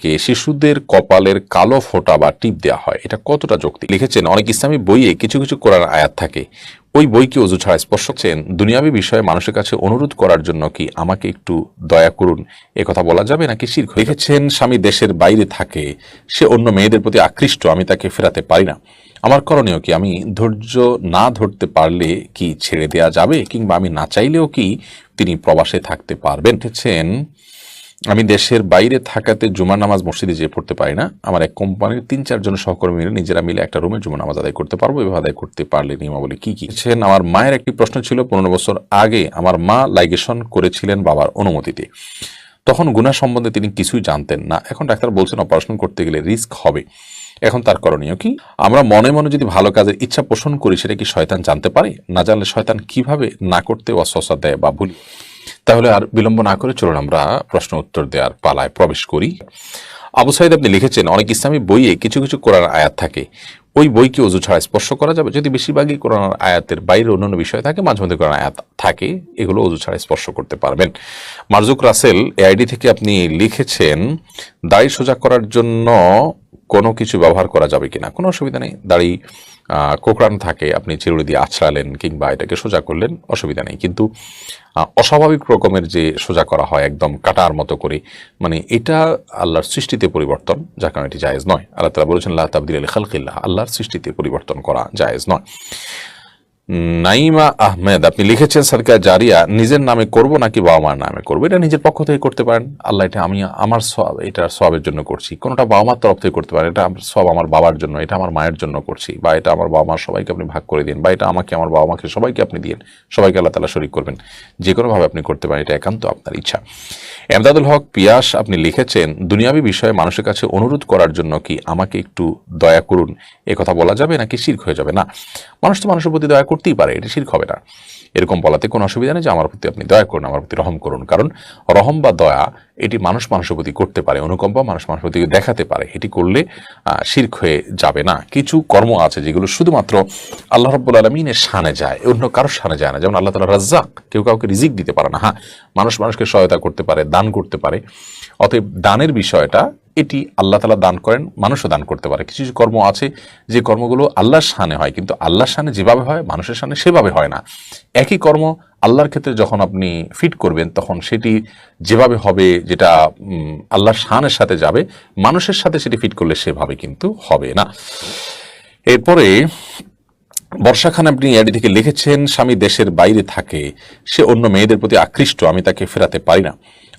কে শিশুদের কপালের কালো ফোঁটা বা টিপ দেওয়া হয়, এটা কতটা যৌক্তিক? লিখেছেন, অনেক ইসলামী বইয়ে কিছু কিছু কোরআন আয়াত থাকে, ওই বইকে অজু ছাড়া স্পর্শ করছেন দুনিয়াবী বিষয়ে মানুষের কাছে অনুরোধ করার জন্য কি আমাকে একটু দয়া করুন এ কথা বলা যাবে নাকি শিরক? লিখেছেন, স্বামী দেশের বাইরে থাকে, সে অন্য মেয়েদের প্রতি আকৃষ্ট, আমি তাকে ফেরাতে পারি না, আমার করণীয় কি? আমি ধৈর্য না ধরতে পারলে কি ছেড়ে দেয়া যাবে, কিংবা আমি না চাইলেও কি তিনি প্রবাসে থাকতে পারবেন? লিখেছেন, আমি দেশের বাইরে থাকাতে জুমার নামাজ মসজিদে যেয়ে পড়তে পারি না, আমার এক কোম্পানির ৩-৪ জন সহকর্মী মিলে নিজেরা মিলে একটা রুমে জুমার নামাজ আদায় করতে পারবো, এভাবে আদায় করতে পারলে নিয়মাবলী কি কি? আমার মায়ের একটি প্রশ্ন ছিল, ১৫ বছর আগে আমার মা লাইগেশন করেছিলেন বাবার অনুমতিতে, তখন গুনাহ সম্বন্ধে তিনি কিছুই জানতেন না, এখন ডাক্তার বলছেন অপারেশন করতে গেলে রিস্ক হবে, এখন তার করণীয় কি? আমরা মনে মনে যদি ভালো কাজের ইচ্ছা পোষণ করি, সেটা কি শয়তান জানতে পারে? না জানলে শয়তান কিভাবে না করতে ওয়াসওয়াসা দেয় বা ভুলি? তাহলে আর বিলম্ব না করে চলুন আমরা প্রশ্ন উত্তর দেওয়ার পালায় প্রবেশ করি। আবু সাইদ আপনি লিখেছেন, অনেক ইসলামী বইয়ে কিছু কিছু কোরআন আয়াত থাকে, ওই বইকে অজু ছাড়া স্পর্শ করা যাবে? যদি বেশিরভাগই কোরআন আয়াতের বাইরে অন্যান্য বিষয় থাকে, মাঝে মধ্যে কোরআন আয়াত থাকে, এগুলো অজু ছাড়া স্পর্শ করতে পারবেন। মারজুক রাসেল এআইডি থেকে আপনি লিখেছেন, দাড়ি সোজা করার জন্য কোনো কিছু ব্যবহার করা যাবে কিনা? কোনো অসুবিধা নেই, দাড়ি কোকড়ানো থাকে, আপনি চিরুনি দিয়ে আছড়ালেন কিংবা এটাকে সোজা করলেন, অসুবিধা নেই। কিন্তু অস্বাভাবিক রকমের যে সোজা করা হয় একদম কাটার মতো করে, মানে এটা আল্লাহর সৃষ্টিতে পরিবর্তন, যার কারণে এটি জায়েজ নয়। আল্লাহ তাআলা বলেছেন, লা তাবদীলা লিখালকিল্লাহ, আল্লাহর সৃষ্টিতে পরিবর্তন করা জায়েজ নয়। নাইমা আহমেদ আপনি লিখেছেন, সাদকা জারিয়া নিজের নামে করব নাকি বাবা মার নামে করবো? এটা নিজের পক্ষ থেকে করতে পারেন, আল্লাহ এটা আমি আমার সওয়াব, এটা সওয়াবের জন্য করছি। কোনোটা বাবা মার তরফ থেকে করতে পারেন, এটা সব আমার বাবার জন্য, এটা আমার মায়ের জন্য করছি, বা এটা আমার বাবা মার সবাইকে আপনি ভাগ করে দিন, বা এটা আমাকে আমার বাবা মাকে সবাইকে আপনি দিন, সবাইকে আল্লাহ তাআলা শরীক করবেন, যে কোনোভাবে আপনি করতে পারেন, এটা একান্ত আপনার ইচ্ছা। এমদাদুল হক পিয়াস আপনি লিখেছেন, দুনিয়াবী বিষয়ে মানুষের কাছে অনুরোধ করার জন্য কি আমাকে একটু দয়া করুন এ কথা বলা যাবে নাকি শিরক হয়ে যাবে? না, মানুষ তো মানুষের প্রতি দয়া করতেই পারে, এটা শিরক হবে না। এরকম বলাতে কোনো অসুবিধা নেই যে আমার প্রতি আপনি দয়া করুন, আমার প্রতি রহম করুন, কারণ রহম বা দয়া এটি মানুষ মানুষের প্রতি করতে পারে, অনুকম্পা মানুষ মানুষের প্রতি দেখাতে পারে, এটি করলে শিরক হয়ে যাবে না। কিছু কর্ম আছে যেগুলো শুধুমাত্র আল্লাহ রাব্বুল আলামিনের শানে যায়, অন্য কারোর শানে যায় না, যেমন আল্লাহ তাআলা রাজ্জাক, কেউ কাউকে রিজিক দিতে পারে না। হ্যাঁ, মানুষ মানুষকে সহায়তা করতে পারে, দান করতে পারে, অতএব দানের বিষয়টা এটি আল্লাহ তাআলা দান করেন, মানুষও দান করতে পারে। কিছু কিছু কর্ম আছে যে কর্মগুলো আল্লাহর শানে হয়, কিন্তু আল্লাহর শানে যেভাবে হয় মানুষের শানে সেভাবে হয় না। একই কর্ম আল্লাহর ক্ষেত্রে যখন আপনি ফিট করবেন, তখন সেটি যেভাবে হবে, যেটা আল্লাহর শানের সাথে যাবে, মানুষের সাথে সেটি ফিট করলে সেভাবে কিন্তু হবে না। এরপরে বর্ষা খান আপনি এডি থেকে লিখেছেন, স্বামী দেশের বাইরে থাকে, সে অন্য মেয়েদের প্রতি আকৃষ্ট, আমি তাকে ফেরাতে পারি না,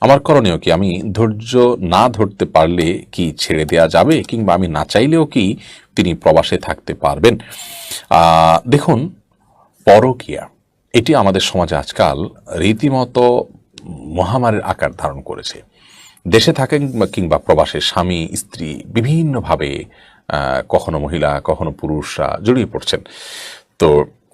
আমার করণীয় কি? আমি ধৈর্য না ধরতে পারলে কি ছেড়ে দেয়া যাবে, কিংবা আমি না চাইলেও কি তিনি প্রবাসে থাকতে পারবেন? দেখুন, পরকীয়া এটি আমাদের সমাজে আজকাল রীতিমতো মহামারীর আকার ধারণ করেছে। দেশে থাকেন কিংবা প্রবাসে, স্বামী স্ত্রী বিভিন্নভাবে কখনো মহিলা কখনো পুরুষরা জড়িয়ে পড়ছেন। তো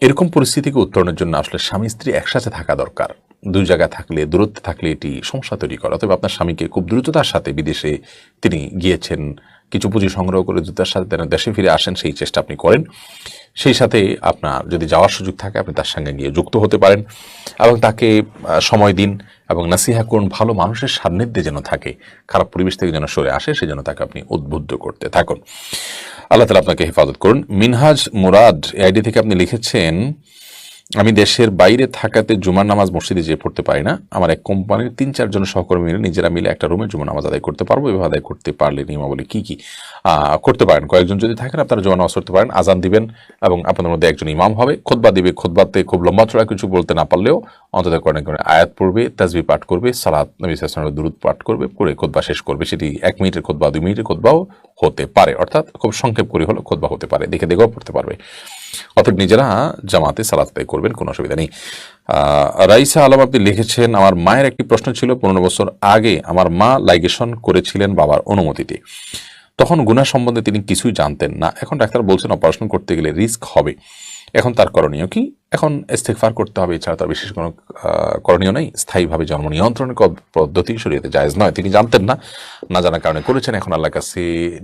এরকম পরিস্থিতিকে উত্তরণের জন্য আসলে স্বামী স্ত্রী একসাথে থাকা দরকার। দুই জায়গায় থাকলে, দূরত্বে থাকলে এটি সমস্যা তৈরি করে। অতএব আপনার স্বামীকে খুব দ্রুততার সাথে, বিদেশে তিনি গিয়েছেন, কিছু পুঁজি সংগ্রহ করে দ্রুততার সাথে দেশে ফিরে আসেন, সেই চেষ্টা আপনি করেন। সেই সাথে আপনার যদি যাওয়ার সুযোগ থাকে, আপনি তার সঙ্গে গিয়ে যুক্ত হতে পারেন এবং তাকে সময় দিন এবং নাসিহা করুন, ভালো মানুষের সান্নিধ্যে যেন থাকে, খারাপ পরিবেশ থেকে যেন সরে আসে, সেজন্য তাকে আপনি উদ্বুদ্ধ করতে থাকুন। আল্লাহ তাআলা আপনাকে হেফাজত করুন। মিনহাজ মুরাদ আইডি থেকে আপনি লিখেছেন, আমি দেশের বাইরে থাকাতে জুমার নামাজ মসজিদে যেয়ে পড়তে পারি না, আমার এক কোম্পানির ৩-৪ জন সহকর্মী মিলে নিজেরা মিলে একটা রুমে জুমার নামাজ আদায় করতে পারবো, এভাবে আদায় করতে পারলে নিয়মাবলী কি কি? করতে পারেন, কয়েকজন যদি থাকেন আপনারা জুমার নামাজ করতে পারেন, আজান দিবেন এবং আপনাদের মধ্যে একজন ইমাম হবে, খুতবা দিবে, খুতবাতে খুব লম্বা চড়া কিছু বলতে না পারলেও অন্তত কোরআন আয়াত পড়বে, তাসবিহ পাঠ করবে, সালাত নবী সাল্লাল্লাহু আলাইহি ওয়াসাল্লামের দুরূদ পাঠ করবে, করে খুতবা শেষ করবে। সেটি 1 মিনিটের খুতবা, 2 মিনিটের খুতবাও হতে পারে, অর্থাৎ খুব সংক্ষেপ করে হলো খুতবা হতে পারে, দেখে দেখেও পড়তে পারবে। অতএব নিজেরা জামাতে সালাত আদায় করবেন, কোনো অসুবিধা নেই। রাইসা আলম আপনি লিখেছেন, আমার মায়ের একটি প্রশ্ন ছিল, 15 বছর আগে আমার মা লাইগেশন করেছিলেন বাবার অনুমতিতে, তখন গুনাহ সম্বন্ধে তিনি কিছুই জানতেন না, এখন ডাক্তার বলছেন অপারেশন করতে গেলে রিস্ক হবে, এখন তার করণীয় কি? এখন ইস্তেগফার করতে হবে, এছাড়া তার বিশেষ কোনো করণীয় নেই। স্থায়ীভাবে জন্ম নিয়ন্ত্রণের পদ্ধতি শরীয়তে জায়েজ নয়, তিনি জানতেন না, না জানার কারণে করেছেন। এখন আল্লাহর কাছে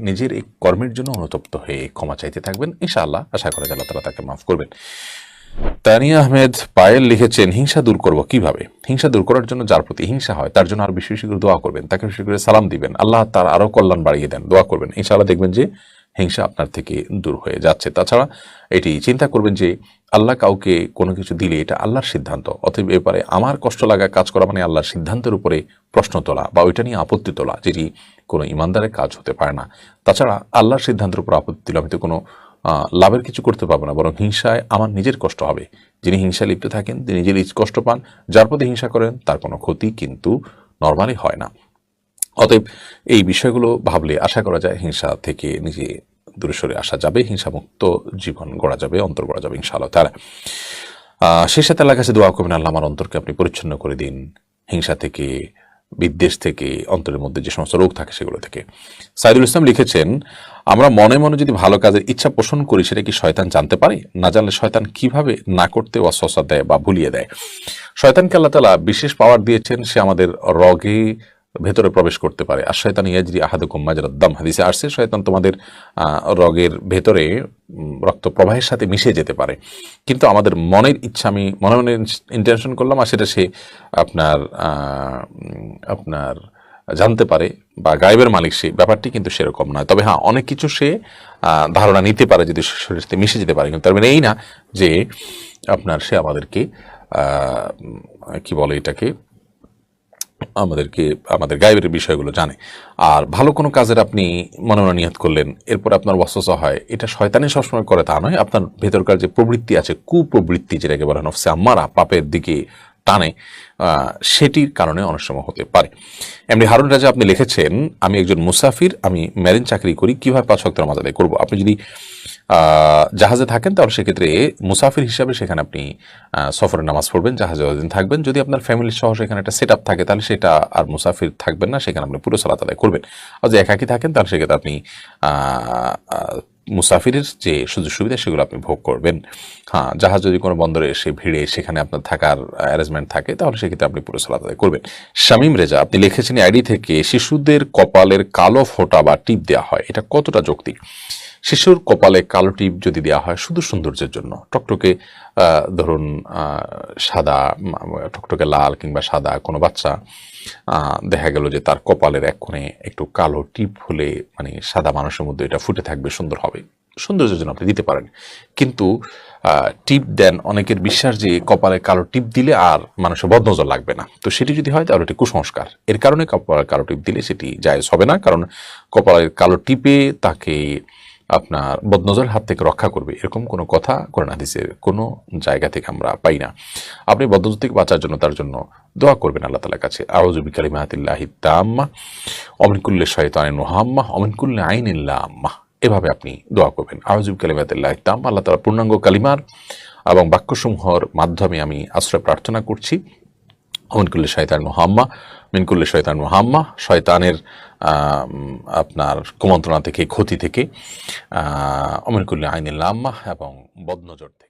নিজের এই কর্মের জন্য অনুতপ্ত হয়ে ক্ষমা চাইতে থাকবেন, ইনশাআল্লাহ। আশা করা যায় আল্লাহ তাআলা তাকে মাফ করবেন। তানিয়া আহমেদ পায়েল লিখেছেন, হিংসা দূর করব কিভাবে? হিংসা দূর করার জন্য যার প্রতি হিংসা হয় তার জন্য আরো বেশি বেশি করে দোয়া করবেন, তাকে বেশি করে সালাম দিবেন, আল্লাহ তার আরো কল্যাণ বাড়িয়ে দেন, দোয়া করবেন, ইনশাআল্লাহ দেখবেন যে হিংসা আপনার থেকে দূর হয়ে যাচ্ছে। তাছাড়া এটি চিন্তা করবেন যে আল্লাহ কাউকে কোনো কিছু দিলে এটা আল্লাহর সিদ্ধান্ত, অতএব ব্যাপারে আমার কষ্ট লাগা কাজ করা মানে আল্লাহর সিদ্ধান্তের উপরে প্রশ্ন তোলা বা ওইটা নিয়ে আপত্তি তোলা, যেটি কোনো ইমানদারের কাজ হতে পারে না। তাছাড়া আল্লাহর সিদ্ধান্তের উপর আপত্তি দিলে আমি তো কোনো লাভের কিছু করতে পারবো না, বরং হিংসায় আমার নিজের কষ্ট হবে। যিনি হিংসা লিপ্ত থাকেন তিনি নিজের কষ্ট পান, যার প্রতি হিংসা করেন তার কোনো ক্ষতি কিন্তু নরমালি হয় না। অতএব এই বিষয়গুলো ভাবলে আশা করা যায় হিংসা থেকে নিজে দূরে সরে আসা যাবে, হিংসামুক্ত জীবন গড়া যাবে, অন্তর গড়া যাবে ইনশাআল্লাহ তাআলা। সেই সাথে আল্লাহর কাছে দোয়া করবেন, আল্লাহ আমার অন্তরকে আপনি পরিচ্ছন্ন করে দিন হিংসা থেকে, বিদ্বেষ থেকে, অন্তরের মধ্যে যে সমস্ত রোগ থাকে সেগুলো থেকে। সাইদুল ইসলাম লিখেছেন, আমরা মনে মনে যদি ভালো কাজের ইচ্ছা পোষণ করি সেটা কি শয়তান জানতে পারে? না জানলে শয়তান কিভাবে না করতে ওয়াসওয়াসা দেয় বা ভুলিয়ে দেয়? শয়তানকে আল্লাহ তাআলা বিশেষ পাওয়ার দিয়েছেন, সে আমাদের রগে ভেতরে প্রবেশ করতে পারে। আর শয়তান ইয়াজরি আহাদুকুম মাজরাদ দাম, হাদিসে আসছে শয়তান তোমাদের রগের ভেতরে রক্ত প্রবাহের সাথে মিশে যেতে পারে। কিন্তু আমাদের মনের ইচ্ছা, আমি মনে মনে ইন্টেনশন করলাম আর সেটা সে আপনার আপনার জানতে পারে বা গায়েবের মালিক, সে ব্যাপারটি কিন্তু সেরকম নয়। তবে হ্যাঁ, অনেক কিছু সে ধারণা নিতে পারে যদি শরীরের সাথে মিশে যেতে পারে, কিন্তু তার মানে এই না যে আপনার সে আমাদেরকে কি বলে এটাকে, আমাদের গায়েবের বিষয়গুলো জানে। আর ভালো কোনো কাজের আপনি মনে মনে নিয়ত করলেন, এরপর আপনার ওয়াসওয়াসা হয়, এটা শয়তানি সবসময় করে তা নয়, আপনার ভেতরকার যে প্রবৃত্তি আছে, কুপ্রবৃত্তি যেটাকে বলা নফসে আম্মারা, পাপের দিকে টানে, সেটির কারণে অনেক সময় হতে পারে। এমনি হারুন রাজা আপনি লিখেছেন, আমি একজন মুসাফির, আমি মেরিন চাকরি করি, কিভাবে 5 ওয়াক্ত নামাজ আদায় করবো? আপনি যদি জাহাজে থাকেন তাহলে সেক্ষেত্রে মুসাফির হিসাবে সেখানে আপনি সফরের নামাজ পড়বেন, জাহাজে দিন থাকবেন। যদি আপনার ফ্যামিলি সহ সেখানে একটা সেট আপ থাকে তাহলে সেটা আর মুসাফির থাকবেন না, সেখানে আপনি পুরো সালাত আদায় করবেন। আর যদি একাকী থাকেন তাহলে সেক্ষেত্রে আপনি মুসাফিরের যে সুযোগ সুবিধা সেগুলো আপনি ভোগ করবেন। হ্যাঁ, জাহাজ যদি কোনো বন্দরে এসে ভিড়ে সেখানে আপনার থাকার অ্যারেঞ্জমেন্ট থাকে তাহলে সেক্ষেত্রে আপনি পুরো সালাত আদায় করবেন। শামীম রেজা আপনি লিখেছেন, আইডি থেকে, শিশুদের কপালের কালো ফোঁটা বা টিপ দেওয়া হয়, এটা কতটা যৌক্তিক? শিশুর কপালে কালো টিপ যদি দেওয়া হয় শুধু সৌন্দর্যের জন্য, টকটকে ধরুন সাদা, টকটকে লাল কিংবা সাদা কোনো বাচ্চা দেখা গেল যে তার কপালের এক কোণে একটু কালো টিপ হলে, মানে সাদা মানুষের মধ্যে এটা ফুটে থাকবে, সুন্দর হবে, সৌন্দর্যের জন্য আপনি দিতে পারেন। কিন্তু টিপ দেন, অনেকের বিশ্বাস যে কপালে কালো টিপ দিলে আর মানুষের বদনজর লাগবে না, তো সেটি যদি হয় তাহলে এটি কুসংস্কার। এর কারণে কপালে কালো টিপ দিলে সেটি জায়েজ হবে না, কারণ কপালের কালো টিপে তাকে আপনার বদনজরের হাত থেকে রক্ষা করবে এরকম কোনো কথা কোরআন হাদিসের কোনো জায়গা থেকে আমরা পাই না। আপনি বদনজর থেকে বাঁচার জন্য তার জন্য দোয়া করবেন আল্লাহ তাআলার কাছে, আউযু বিকালিমাতিল্লাহি তাম্মা ওয়া মিন কুল্লি শাইতানিন ওয়াহাম্মা ওয়া মিন কুল্লি আইনিন লাম্মা। এভাবে আপনি দোয়া করবেন, আউযু বিকালিমাতিল্লাহি তাম্মা, আল্লাহ তাআলার পূর্ণাঙ্গ কালিমার এবং বাক্যসমূহের মাধ্যমে আমি আশ্রয় প্রার্থনা করছি। মিন কুল্লি শাইতানিন ওয়াহাম্মা, মিন কুল্লি শাইতানিন ওয়াহাম্মা, শয়তানের আপনার কুমন্ত্রণা থেকে, ক্ষতি থেকে, মিন কুল্লি আইনিন লাম্মা, এবং বদনজর থেকে।